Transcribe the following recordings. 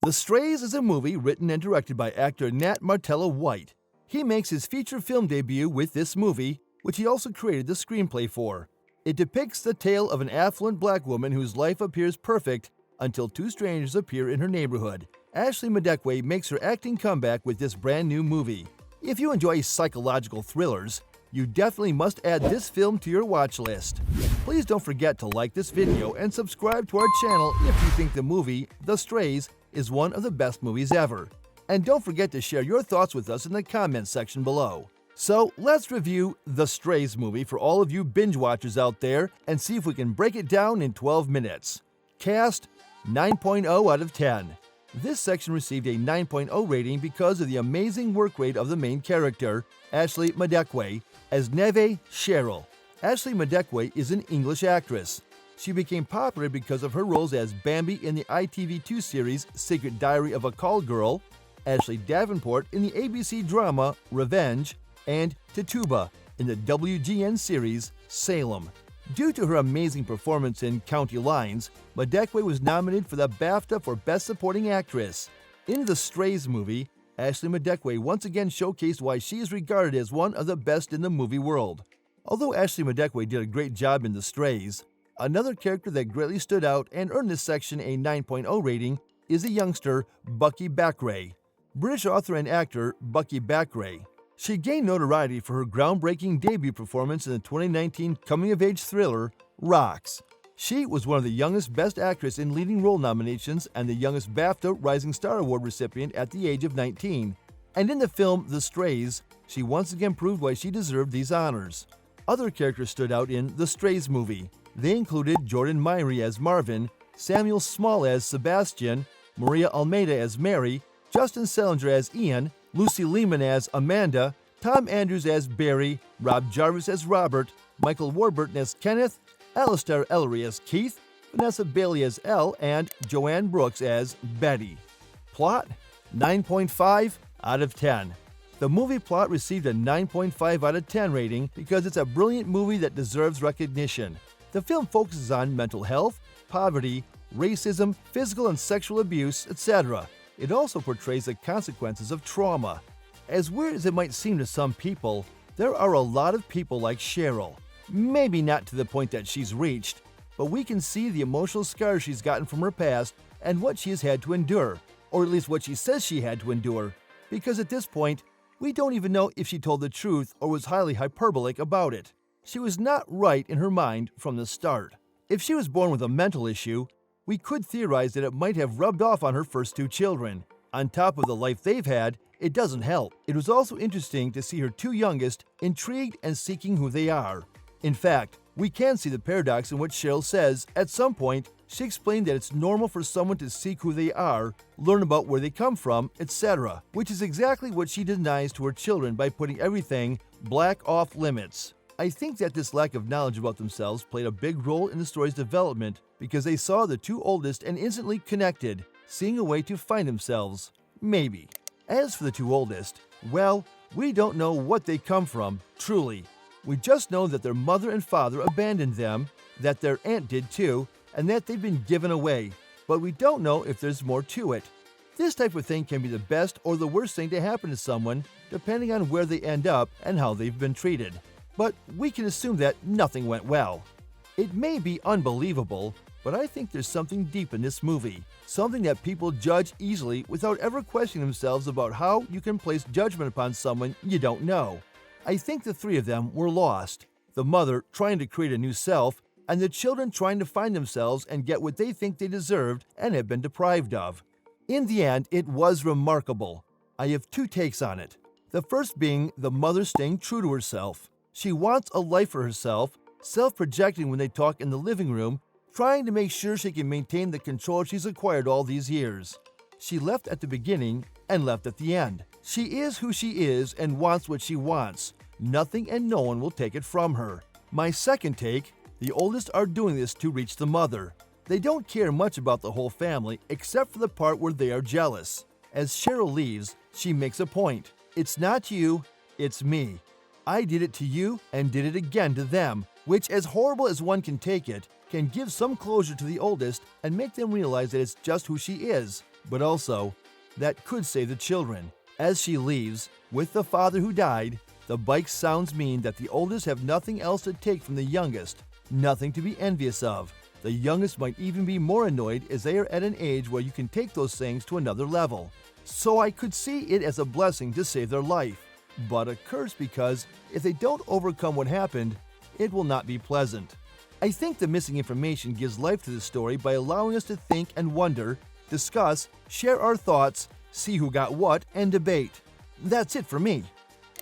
The Strays is a movie written and directed by actor Nat Martella White. He makes his feature film debut with this movie, which he also created the screenplay for. It depicts the tale of an affluent black woman whose life appears perfect until two strangers appear in her neighborhood. Ashley Madekwe makes her acting comeback with this brand new movie. If you enjoy psychological thrillers, you definitely must add this film to your watch list. Please don't forget to like this video and subscribe to our channel if you think the movie, The Strays, is one of the best movies ever. And don't forget to share your thoughts with us in the comments section below. So let's review The Strays movie for all of you binge watchers out there and see if we can break it down in 12 minutes. Cast 9.0 out of 10. This section received a 9.0 rating because of the amazing work rate of the main character, Ashley Madekwe, as Neve Cheryl. Ashley Madekwe is an English actress. She became popular because of her roles as Bambi in the ITV2 series Secret Diary of a Call Girl, Ashley Davenport in the ABC drama Revenge, and Tituba in the WGN series Salem. Due to her amazing performance in County Lines, Madekwe was nominated for the BAFTA for Best Supporting Actress. In the Strays movie, Ashley Madekwe once again showcased why she is regarded as one of the best in the movie world. Although Ashley Madekwe did a great job in The Strays, another character that greatly stood out and earned this section a 9.0 rating is the youngster Bucky Bakray. British author and actor Bucky Bakray. She gained notoriety for her groundbreaking debut performance in the 2019 coming-of-age thriller Rocks. She was one of the youngest Best Actress in Leading Role nominations and the youngest BAFTA Rising Star Award recipient at the age of 19. And in the film The Strays, she once again proved why she deserved these honors. Other characters stood out in The Strays movie. They included Jordan Myrie as Marvin, Samuel Small as Sebastian, Maria Almeida as Mary, Justin Salinger as Ian, Lucy Lehman as Amanda, Tom Andrews as Barry, Rob Jarvis as Robert, Michael Warburton as Kenneth, Alistair Ellery as Keith, Vanessa Bailey as Elle, and Joanne Brooks as Betty. Plot: 9.5 out of 10. The movie plot received a 9.5 out of 10 rating because it's a brilliant movie that deserves recognition. The film focuses on mental health, poverty, racism, physical and sexual abuse, etc. It also portrays the consequences of trauma. As weird as it might seem to some people, there are a lot of people like Cheryl. Maybe not to the point that she's reached, but we can see the emotional scars she's gotten from her past and what she has had to endure, or at least what she says she had to endure, because at this point, we don't even know if she told the truth or was highly hyperbolic about it. She was not right in her mind from the start. If she was born with a mental issue, we could theorize that it might have rubbed off on her first two children. On top of the life they've had, it doesn't help. It was also interesting to see her two youngest intrigued and seeking who they are. In fact, we can see the paradox in which Cheryl says, at some point, she explained that it's normal for someone to seek who they are, learn about where they come from, etc., which is exactly what she denies to her children by putting everything black off limits. I think that this lack of knowledge about themselves played a big role in the story's development because they saw the two oldest and instantly connected, seeing a way to find themselves. Maybe. As for the two oldest, well, we don't know what they come from, truly. We just know that their mother and father abandoned them, that their aunt did too, and that they've been given away, but we don't know if there's more to it. This type of thing can be the best or the worst thing to happen to someone, depending on where they end up and how they've been treated. But we can assume that nothing went well. It may be unbelievable, but I think there's something deep in this movie, something that people judge easily without ever questioning themselves about how you can place judgment upon someone you don't know. I think the three of them were lost, the mother trying to create a new self, and the children trying to find themselves and get what they think they deserved and have been deprived of. In the end, it was remarkable. I have two takes on it. The first being the mother staying true to herself. She wants a life for herself, self-projecting when they talk in the living room, trying to make sure she can maintain the control she's acquired all these years. She left at the beginning and left at the end. She is who she is and wants what she wants. Nothing and no one will take it from her. My second take, the oldest are doing this to reach the mother. They don't care much about the whole family except for the part where they are jealous. As Cheryl leaves, she makes a point. It's not you, it's me. I did it to you and did it again to them, which, as horrible as one can take it, can give some closure to the oldest and make them realize that it's just who she is. but also that could save the children. As she leaves, with the father who died, the bike sounds mean that the oldest have nothing else to take from the youngest, nothing to be envious of. The youngest might even be more annoyed as they are at an age where you can take those things to another level. So I could see it as a blessing to save their life, but a curse because if they don't overcome what happened, it will not be pleasant. I think the missing information gives life to the story by allowing us to think and wonder, discuss, share our thoughts, see who got what, and debate. That's it for me.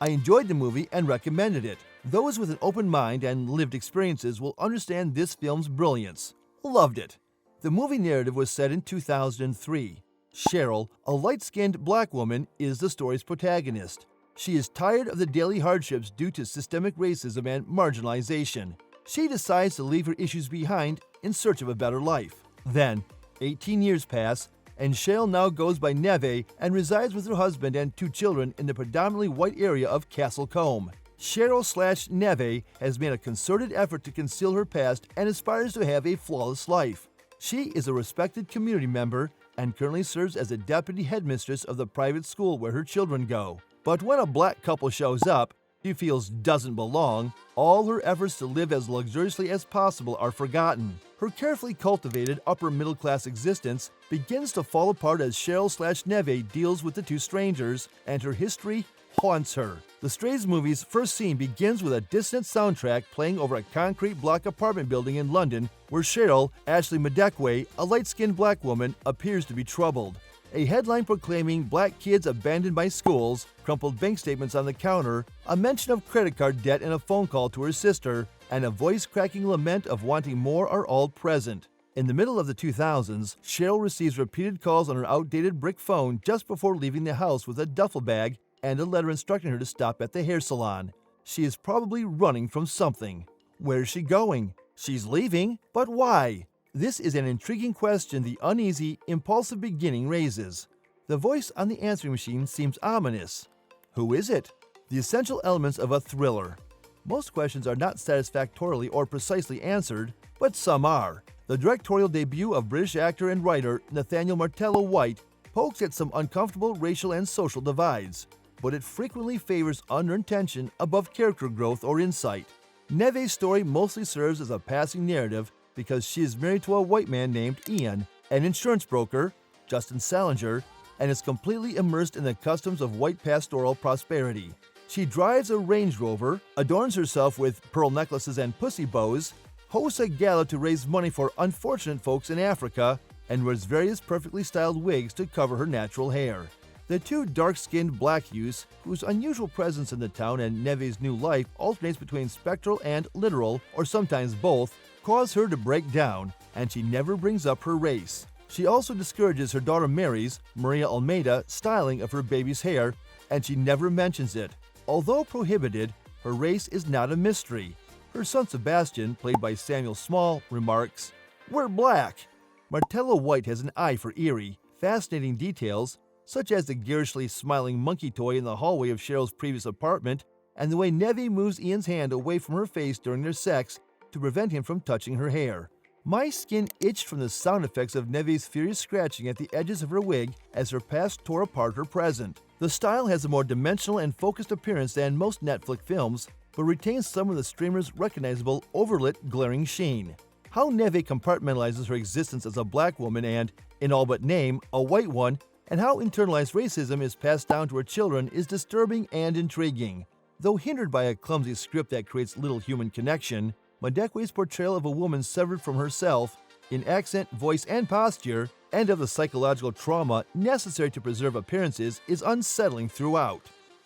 I enjoyed the movie and recommended it. Those with an open mind and lived experiences will understand this film's brilliance. Loved it. The movie narrative was set in 2003. Cheryl, a light-skinned black woman, is the story's protagonist. She is tired of the daily hardships due to systemic racism and marginalization. She decides to leave her issues behind in search of a better life. Then, 18 years pass, and Cheryl now goes by Neve and resides with her husband and 2 children in the predominantly white area of Castle Combe. Cheryl/Neve has made a concerted effort to conceal her past and aspires to have a flawless life. She is a respected community member and currently serves as a deputy headmistress of the private school where her children go. But when a black couple shows up she feels doesn't belong, all her efforts to live as luxuriously as possible are forgotten. Her carefully cultivated upper-middle-class existence begins to fall apart as Cheryl/Neve deals with the 2 strangers, and her history haunts her. The Strays movie's first scene begins with a dissonant soundtrack playing over a concrete block apartment building in London where Cheryl, Ashley Madekwe, a light-skinned black woman, appears to be troubled. A headline proclaiming black kids abandoned by schools, crumpled bank statements on the counter, a mention of credit card debt in a phone call to her sister, and a voice-cracking lament of wanting more are all present. In the middle of the 2000s, Cheryl receives repeated calls on her outdated brick phone just before leaving the house with a duffel bag and a letter instructing her to stop at the hair salon. She is probably running from something. Where is she going? She's leaving, but why? This is an intriguing question the uneasy, impulsive beginning raises. The voice on the answering machine seems ominous. Who is it? The essential elements of a thriller. Most questions are not satisfactorily or precisely answered, but some are. The directorial debut of British actor and writer Nathaniel Martello White pokes at some uncomfortable racial and social divides, but it frequently favors unearned tension above character growth or insight. Neve's story mostly serves as a passing narrative because she is married to a white man named Ian, an insurance broker, Justin Salinger, and is completely immersed in the customs of white pastoral prosperity. She drives a Range Rover, adorns herself with pearl necklaces and pussy bows, hosts a gala to raise money for unfortunate folks in Africa, and wears various perfectly styled wigs to cover her natural hair. The 2 dark-skinned black youths, whose unusual presence in the town and Neve's new life alternates between spectral and literal, or sometimes both, cause her to break down, and she never brings up her race. She also discourages her daughter Mary's, Maria Almeida, styling of her baby's hair, and she never mentions it. Although prohibited, her race is not a mystery. Her son Sebastian, played by Samuel Small, remarks, "We're black." Martello White has an eye for eerie, fascinating details, such as the garishly smiling monkey toy in the hallway of Cheryl's previous apartment, and the way Neve moves Ian's hand away from her face during their sex to prevent him from touching her hair. My skin itched from the sound effects of Neve's furious scratching at the edges of her wig as her past tore apart her present. The style has a more dimensional and focused appearance than most Netflix films, but retains some of the streamer's recognizable overlit, glaring sheen. How Neve compartmentalizes her existence as a black woman and, in all but name, a white one, and how internalized racism is passed down to her children is disturbing and intriguing. Though hindered by a clumsy script that creates little human connection, Madekwe's portrayal of a woman severed from herself, in accent, voice, and posture, and of the psychological trauma necessary to preserve appearances is unsettling throughout.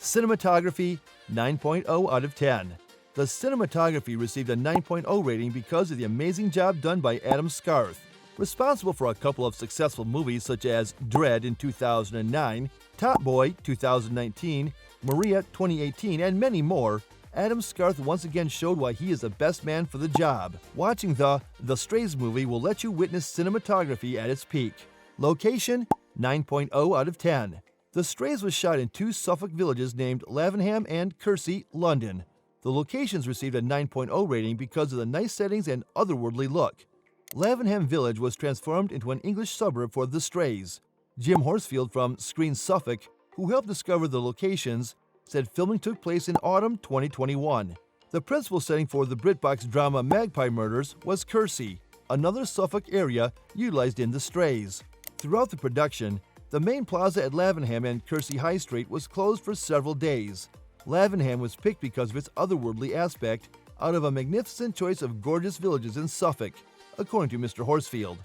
Cinematography, 9.0 out of 10. The cinematography received a 9.0 rating because of the amazing job done by Adam Scarth. Responsible for a couple of successful movies such as Dread in 2009, Top Boy 2019, Maria 2018, and many more, Adam Scarth once again showed why he is the best man for the job. Watching the Strays movie will let you witness cinematography at its peak. Location, 9.0 out of 10. The Strays was shot in 2 Suffolk villages named Lavenham and Kersey, London. The locations received a 9.0 rating because of the nice settings and otherworldly look. Lavenham Village was transformed into an English suburb for The Strays. Jim Horsfield from Screen Suffolk, who helped discover the locations, said filming took place in autumn 2021. The principal setting for the BritBox drama Magpie Murders was Kersey, another Suffolk area utilized in The Strays. Throughout the production, the main plaza at Lavenham and Kersey High Street was closed for several days. Lavenham was picked because of its otherworldly aspect out of a magnificent choice of gorgeous villages in Suffolk, according to Mr. Horsfield.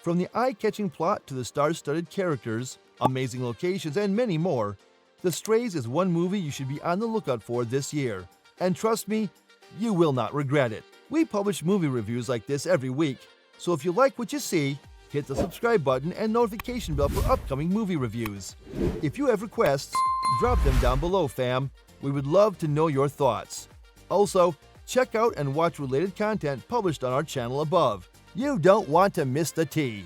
From the eye-catching plot to the star-studded characters, amazing locations, and many more, The Strays is one movie you should be on the lookout for this year. And trust me, you will not regret it. We publish movie reviews like this every week, so if you like what you see, hit the subscribe button and notification bell for upcoming movie reviews. If you have requests, drop them down below, fam. We would love to know your thoughts. Also, check out and watch related content published on our channel above. You don't want to miss the tea.